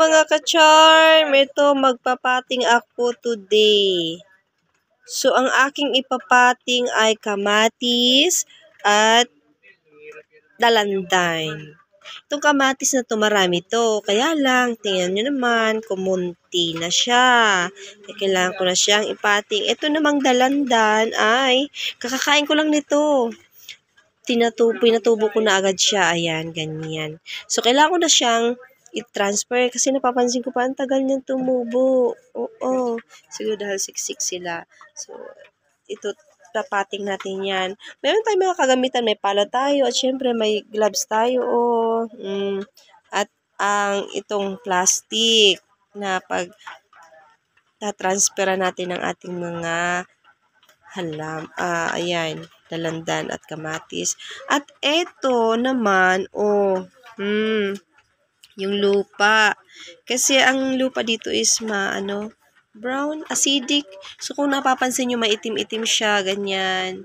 mga ka-charm, ito magpapating ako today. So ang aking ipapating ay kamatis at dalandan. Itong kamatis na to marami to, kaya lang tingnan nyo naman kumunti na siya. Kaya kailangan ko na siyang ipating. Ito namang dalandan ay kakakain ko lang nito. Pinatubo ko na agad siya. Ayan, ganyan. So, kailangan ko na siyang i-transfer kasi napapansin ko pa ang tagal niyang tumubo. Oo. Siguro dahil siksik sila. So, ito, tapating natin yan. Meron tayong mga kagamitan. May pala tayo at syempre may gloves tayo. At ang itong plastic na pag tatransfera natin ng ating mga ayan, dalandan at kamatis. At eto naman, yung lupa. Kasi ang lupa dito is brown, acidic. So, kung napapansin nyo, maitim-itim siya, ganyan.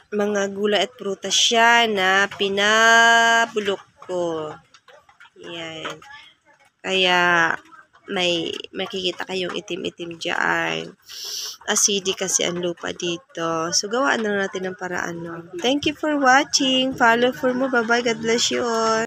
Mga gulay at prutas siya na pinabulok ko. Yan. Kaya, may makikita kayong itim-itim dyan. Acidic kasi ang lupa dito. So, gawaan na natin ng paraan. Thank you for watching. Follow for more. Bye-bye. God bless you all.